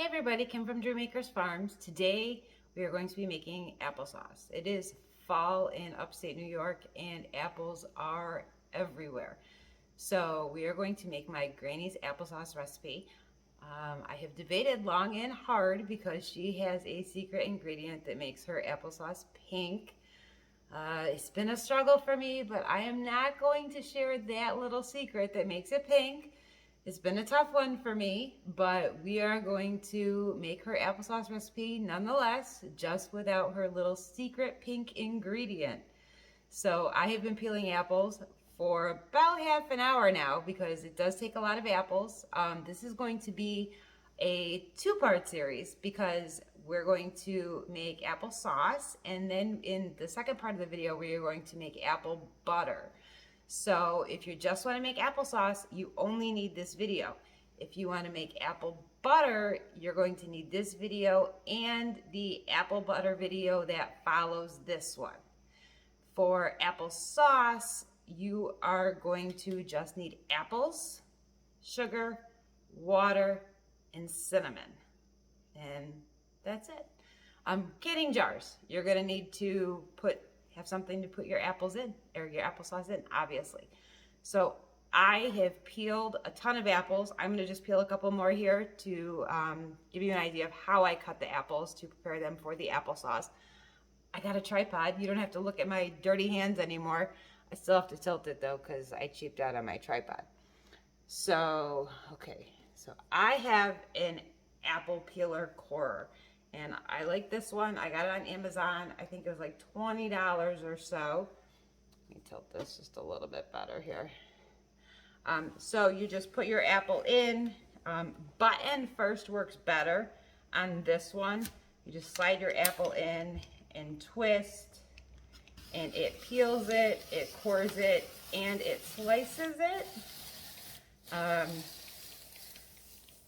Hey everybody, Kim from Dream Makers Farms. Today we are going to be making applesauce. It is fall in upstate New York and apples are everywhere. So we are going to make my granny's applesauce recipe. I have debated long and hard because she has a secret ingredient that makes her applesauce pink. It's been a struggle for me, but I am not going to share that little secret that makes it pink. It's been a tough one for me, but we are going to make her applesauce recipe nonetheless, just without her little secret pink ingredient. So I have been peeling apples for about half an hour now because it does take a lot of apples. This is going to be a two-part series because we're going to make applesauce, and then in the second part of the video we are going to make apple butter. So if you just want to make applesauce, you only need this video. If you want to make apple butter, you're going to need this video and the apple butter video that follows this one. For applesauce, you are going to just need apples, sugar, water, and cinnamon. And that's it. Canning jars. You're going to need to have something to put your apples in, or your applesauce in, obviously. So I have peeled a ton of apples. I'm going to just peel a couple more here to give you an idea of how I cut the apples to prepare them for the applesauce. I got a tripod. You don't have to look at my dirty hands anymore. I still have to tilt it though because I cheaped out on my tripod. So, okay. So I have an apple peeler corer. And I like this one. I got it on Amazon. I think it was like $20 or so. Let me tilt this just a little bit better here. So you just put your apple in. Button first works better on this one. You just slide your apple in and twist. And it peels it, it cores it, and it slices it.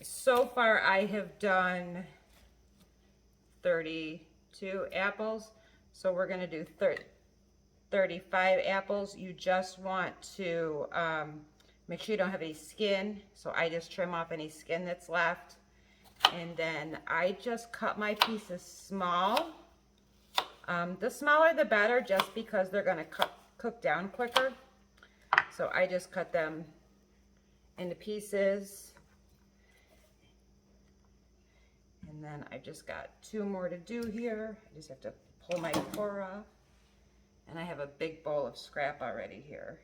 So far I have done 32 apples, so we're going to do 35 apples. You just want to make sure you don't have any skin, so I just trim off any skin that's left, and then I just cut my pieces small. The smaller the better, just because they're going to cook down quicker. So I just cut them into pieces. And then I just got two more to do here. I just have to pull my core off. And I have a big bowl of scrap already here.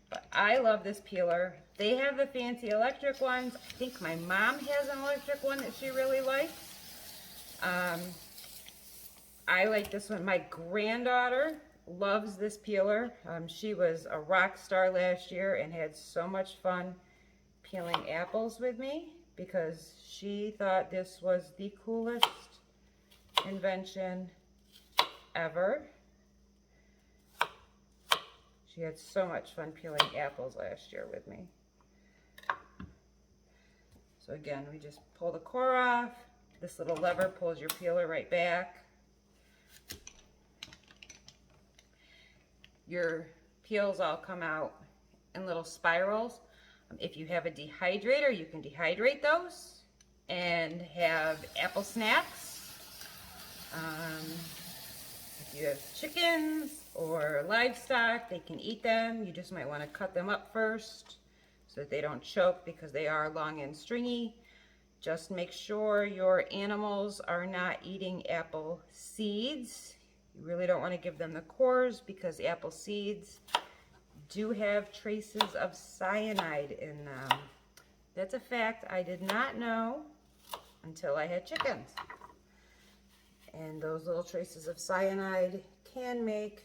But I love this peeler. They have the fancy electric ones. I think my mom has an electric one that she really likes. I like this one. My granddaughter loves this peeler. She was a rock star last year and had so much fun peeling apples with me, because she thought this was the coolest invention ever. She had so much fun peeling apples last year with me. So again, we just pull the core off. This little lever pulls your peeler right back. Your peels all come out in little spirals. If you have a dehydrator, you can dehydrate those and have apple snacks. If you have chickens or livestock, they can eat them. You just might want to cut them up first so that they don't choke, because they are long and stringy. Just make sure your animals are not eating apple seeds. You really don't want to give them the cores, because apple seeds do have traces of cyanide in them. That's a fact I did not know until I had chickens. And those little traces of cyanide can make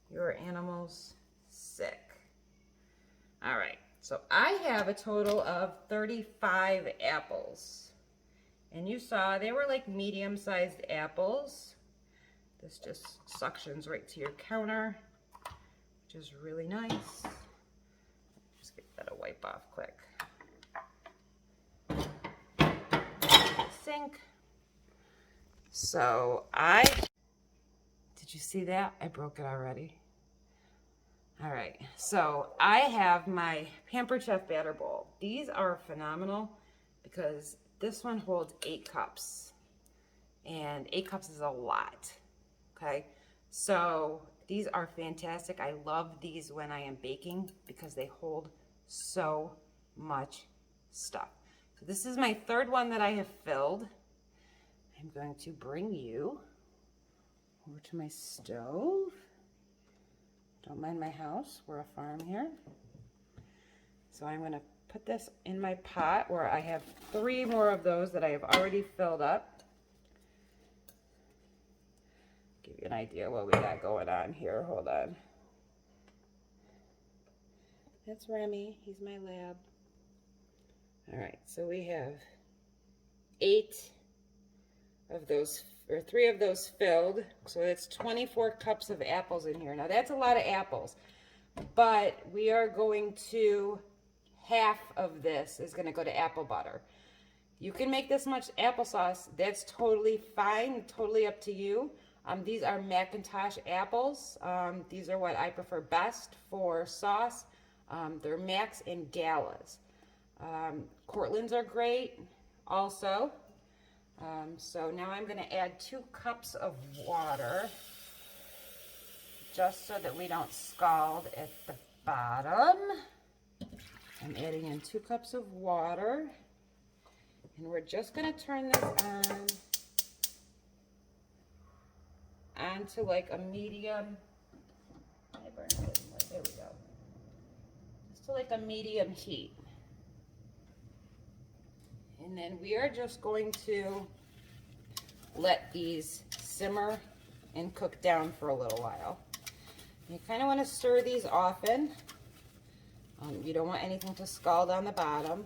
your animals sick. All right, so I have a total of 35 apples. And you saw they were like medium-sized apples. This just suctions right to your counter, which is really nice. Just get that a wipe off quick. Sink. So did you see that? I broke it already. All right, so I have my Pampered Chef batter bowl. These are phenomenal because This one holds 8 cups, and 8 cups is a lot, okay? So these are fantastic. I love these when I am baking because they hold so much stuff. So this is my third one that I have filled. I'm going to bring you over to my stove. Don't mind my house, we're a farm here. So I'm gonna put this in my pot where I have 3 more of those that I have already filled up. Give you an idea what we got going on here, hold on. That's Remy, he's my lab. All right, so we have 8 of those, or 3 of those filled. So that's 24 cups of apples in here. Now that's a lot of apples, but we are going to, half of this is gonna go to apple butter. You can make this much applesauce, that's totally fine, totally up to you. These are Macintosh apples. These are what I prefer best for sauce. They're Macs and Galas. Cortland's are great also. So now I'm going to add 2 cups of water just so that we don't scald at the bottom. I'm adding in 2 cups of water, and we're just going to turn this on to like a medium. I burned it more. There we go. Just to like a medium heat. And then we are just going to let these simmer and cook down for a little while. You kind of want to stir these often. You don't want anything to scald on the bottom.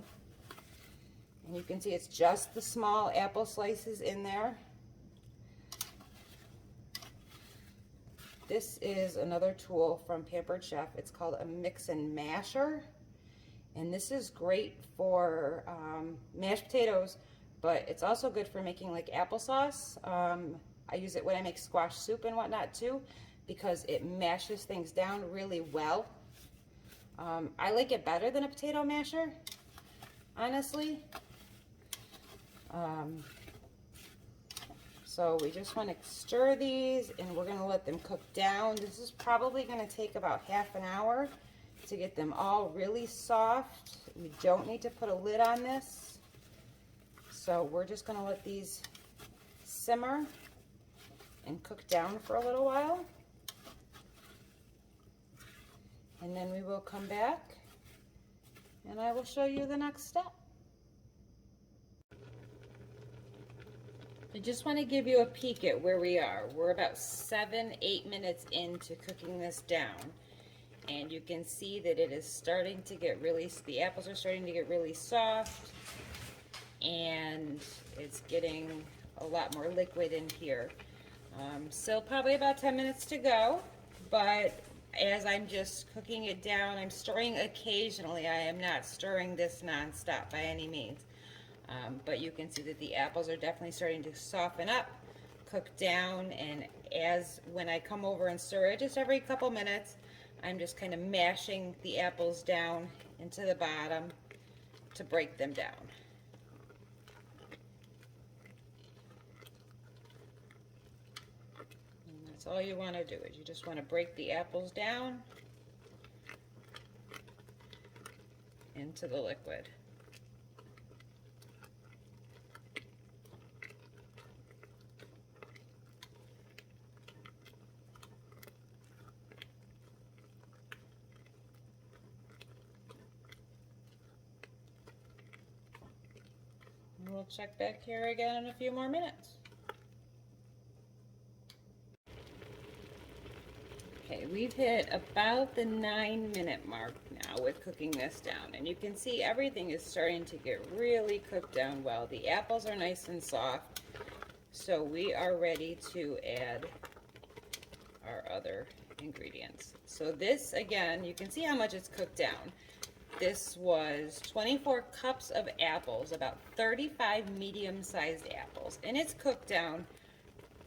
And you can see it's just the small apple slices in there. This is another tool from Pampered Chef. It's called a mix and masher. And this is great for mashed potatoes, but it's also good for making like applesauce. I use it when I make squash soup and whatnot too, because it mashes things down really well. I like it better than a potato masher, honestly. So we just want to stir these, and we're going to let them cook down. This is probably going to take about half an hour to get them all really soft. We don't need to put a lid on this. So we're just going to let these simmer and cook down for a little while. And then we will come back and I will show you the next step. I just want to give you a peek at where we are. We're about 7-8 minutes into cooking this down. And you can see that it is starting to get really, the apples are starting to get really soft. And it's getting a lot more liquid in here. Still probably about 10 minutes to go. But as I'm just cooking it down, I'm stirring occasionally. I am not stirring this nonstop by any means. But you can see that the apples are definitely starting to soften up, cook down, and when I come over and stir it just every couple minutes, I'm just kind of mashing the apples down into the bottom to break them down. And that's all you want to do, is you just want to break the apples down into the liquid. We'll check back here again in a few more minutes. Okay, we've hit about the 9-minute mark now with cooking this down, and you can see everything is starting to get really cooked down well. The apples are nice and soft, so we are ready to add our other ingredients. So this, again, you can see how much it's cooked down. This was 24 cups of apples, about 35 medium-sized apples, and it's cooked down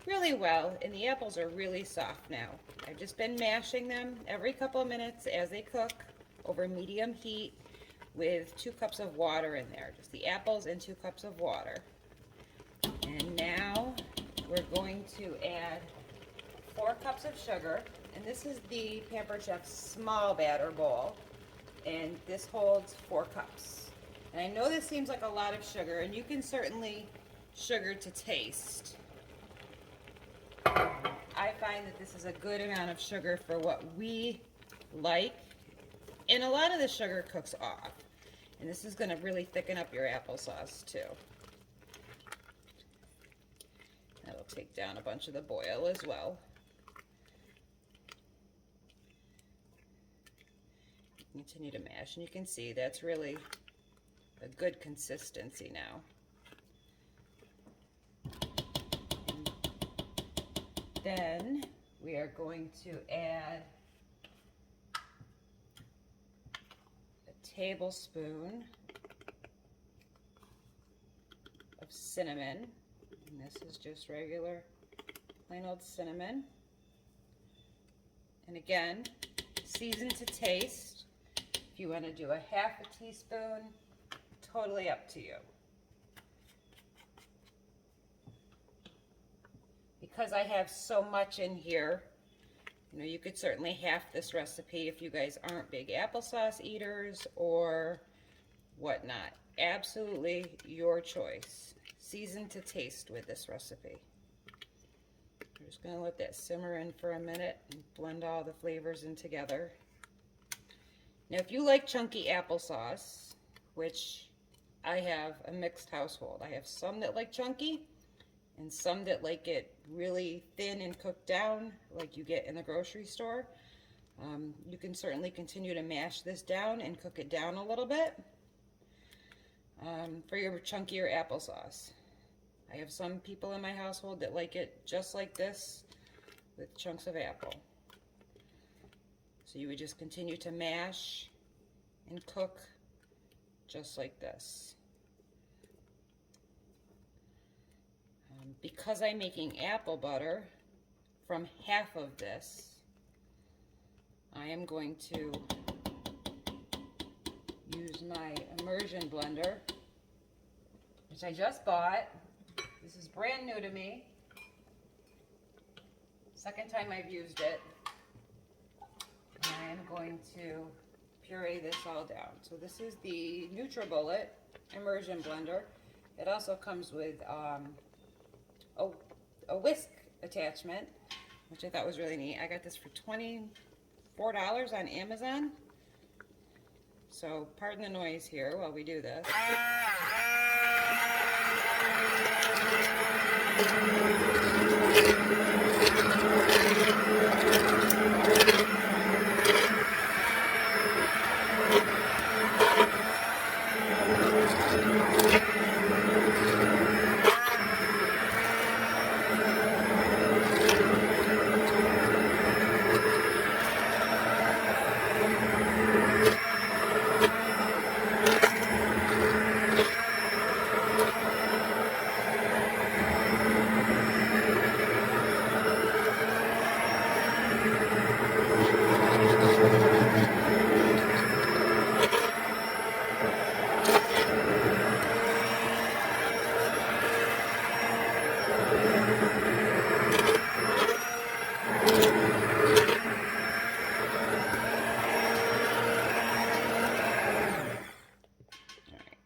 really well, and the apples are really soft now. I've just been mashing them every couple of minutes as they cook over medium heat. with 2 cups of water in there, just the apples and 2 cups of water. And now we're going to add 4 cups of sugar, and this is the Pampered Chef small batter bowl, and this holds 4 cups. And I know this seems like a lot of sugar, and you can certainly sugar to taste. I find that this is a good amount of sugar for what we like, and a lot of the sugar cooks off. And this is going to really thicken up your applesauce too. That'll take down a bunch of the boil as well. Continue to mash, and you can see that's really a good consistency now. And then we are going to add a tablespoon of cinnamon, and this is just regular plain old cinnamon. And again, season to taste. If you want to do a half a teaspoon, totally up to you. Because I have so much in here, you know, you could certainly half this recipe if you guys aren't big applesauce eaters or whatnot. Absolutely your choice. Season to taste with this recipe. I'm just going to let that simmer in for a minute and blend all the flavors in together. Now, if you like chunky applesauce, which I have a mixed household, I have some that like chunky and some that like it really thin and cooked down like you get in the grocery store. You can certainly continue to mash this down and cook it down a little bit for your chunkier applesauce. I have some people in my household that like it just like this with chunks of apple. So you would just continue to mash and cook just like this. Because I'm making apple butter from half of this, I am going to use my immersion blender, which I just bought. This is brand new to me. Second time I've used it. And I am going to puree this all down. So this is the NutriBullet immersion blender. It also comes with a whisk attachment, which I thought was really neat. I got this for $24 on Amazon. So pardon the noise here while we do this.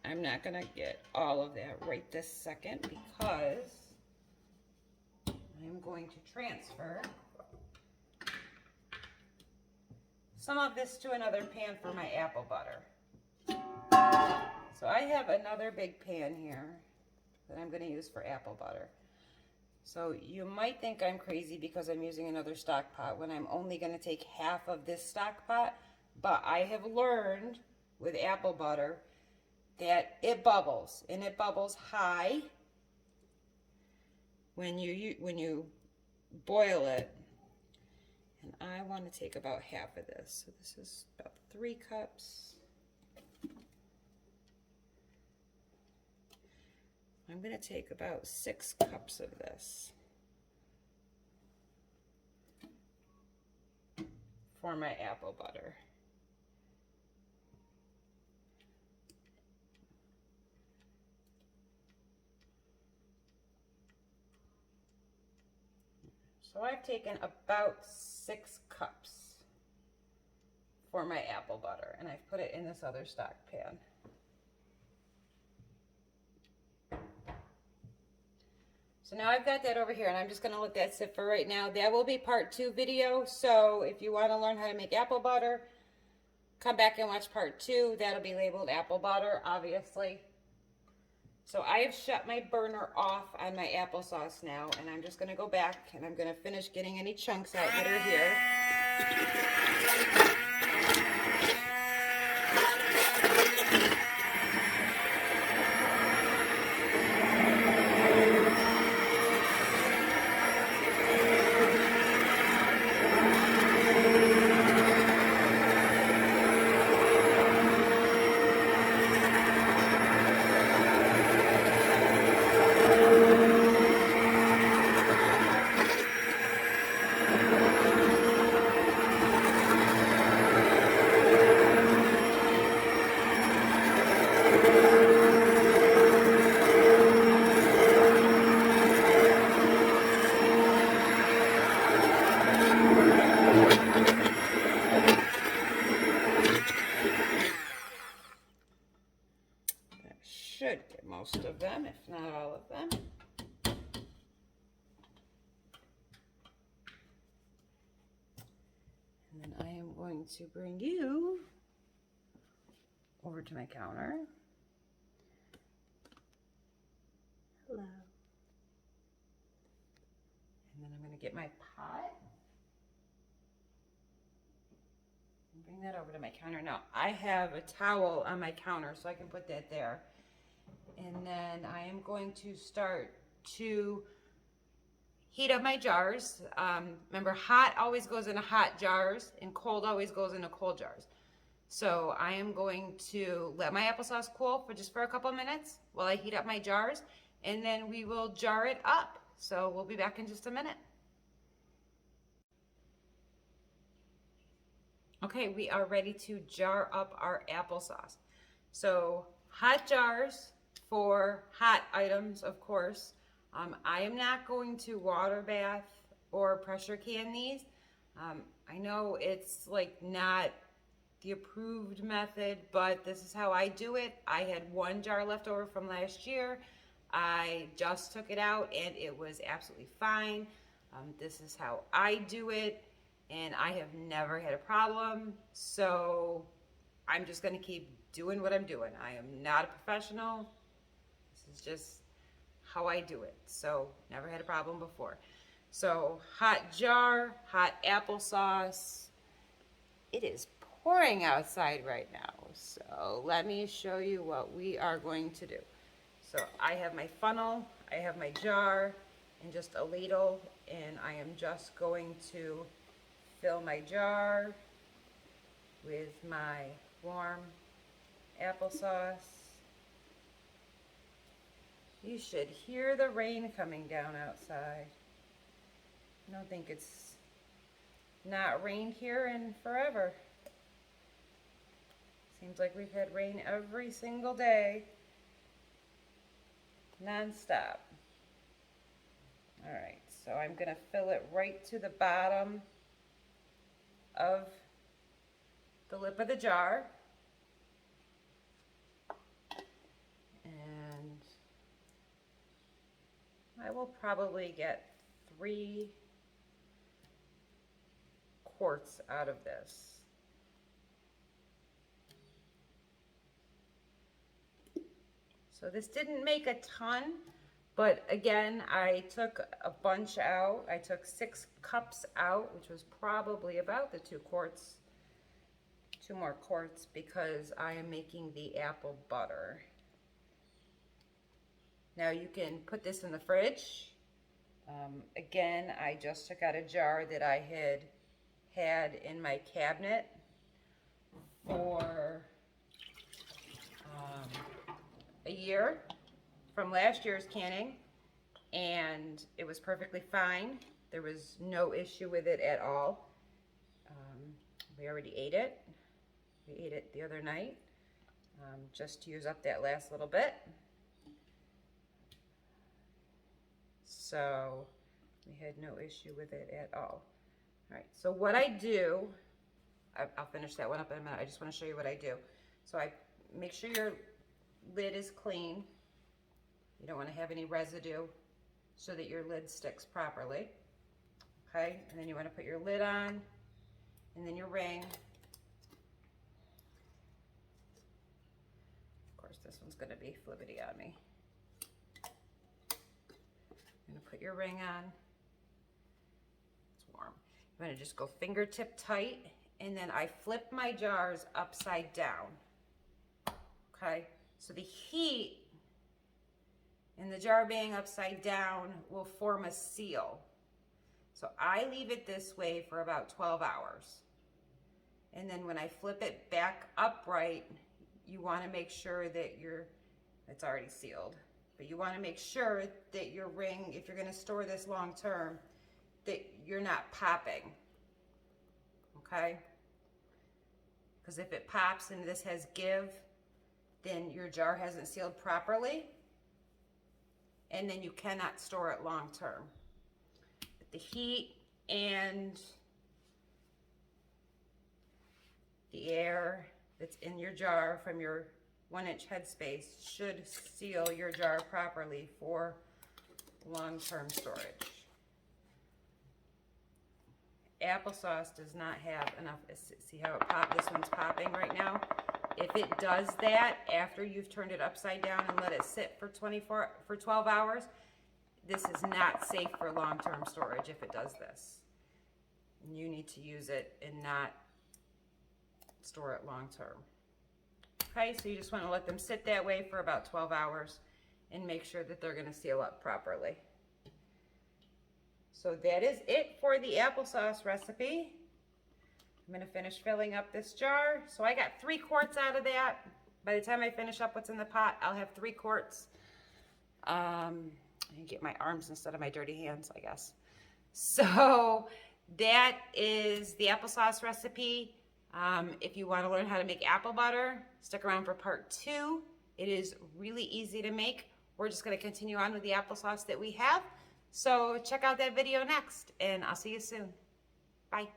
I'm not gonna get all of that right this second because I'm going to transfer some of this to another pan for my apple butter. So I have another big pan here that I'm going to use for apple butter. So you might think I'm crazy because I'm using another stock pot when I'm only going to take half of this stock pot, but I have learned with apple butter that it bubbles, and it bubbles high when you boil it. And I want to take about half of this. So this is about 3 cups. I'm going to take about 6 cups of this for my apple butter. So I've taken about 6 cups for my apple butter, and I've put it in this other stock pan. So now I've got that over here, and I'm just gonna let that sit for right now. That will be part 2 video, so if you wanna learn how to make apple butter, come back and watch part 2. That'll be labeled apple butter, obviously. So I have shut my burner off on my applesauce now, and I'm just gonna go back and I'm gonna finish getting any chunks out that are here. Should get most of them, if not all of them. And then I am going to bring you over to my counter. Hello. And then I'm going to get my pot and bring that over to my counter. Now, I have a towel on my counter, so I can put that there. And then I am going to start to heat up my jars. Remember, hot always goes into hot jars, and cold always goes into cold jars. So I am going to let my applesauce cool for just a couple of minutes while I heat up my jars, and then we will jar it up. So we'll be back in just a minute. Okay, we are ready to jar up our applesauce. So hot jars for hot items, of course. I am not going to water bath or pressure can these. I know it's like not the approved method, but this is how I do it. I had 1 jar left over from last year. I just took it out and it was absolutely fine. This is how I do it, and I have never had a problem. So I'm just gonna keep doing what I'm doing. I am not a professional. This is just how I do it. So never had a problem before. So hot jar, hot applesauce. It is pouring outside right now. So let me show you what we are going to do. So I have my funnel, I have my jar, and just a ladle, and I am just going to fill my jar with my warm applesauce. You should hear the rain coming down outside. I don't think it's not rained here in forever. Seems like we've had rain every single day, non-stop. All right, so I'm gonna fill it right to the bottom of the lip of the jar. And I will probably get 3 quarts out of this. So this didn't make a ton, but again, I took a bunch out. I took 6 cups out, which was probably about the 2 quarts, 2 more quarts, because I am making the apple butter. Now you can put this in the fridge. Again, I just took out a jar that I had in my cabinet for a year from last year's canning, and it was perfectly fine. There was no issue with it at all. We already ate it. We ate it the other night, just to use up that last little bit. So We had no issue with it at all. All right, so what I do, I'll finish that one up in a minute. I just want to show you what I do. So I make sure your lid is clean. You don't want to have any residue so that your lid sticks properly. Okay, and then you want to put your lid on and then your ring. Of course, this one's going to be flippity on me. I'm going to put your ring on. It's warm. I'm going to just go fingertip tight, and then I flip my jars upside down. Okay, so the heat in the jar being upside down will form a seal. So I leave it this way for about 12 hours. And then when I flip it back upright, you want to make sure that it's already sealed, but you want to make sure that your ring, if you're going to store this long term, that you're not popping. Okay? Because if it pops and this has give, then your jar hasn't sealed properly, and then you cannot store it long term. But the heat and the air that's in your jar from your 1-inch headspace should seal your jar properly for long-term storage. Applesauce does not have enough. See how it popped? This one's popping right now. If it does that after you've turned it upside down and let it sit for 12 hours, this is not safe for long-term storage if it does this. You need to use it and not store it long-term. Okay, so you just want to let them sit that way for about 12 hours and make sure that they're going to seal up properly. So that is it for the applesauce recipe. I'm going to finish filling up this jar. So I got 3 quarts out of that. By the time I finish up what's in the pot, I'll have 3 quarts. I can get my arms instead of my dirty hands, I guess. So that is the applesauce recipe. If you want to learn how to make apple butter, stick around for part 2. It is really easy to make. We're just going to continue on with the applesauce that we have. So check out that video next, and I'll see you soon. Bye.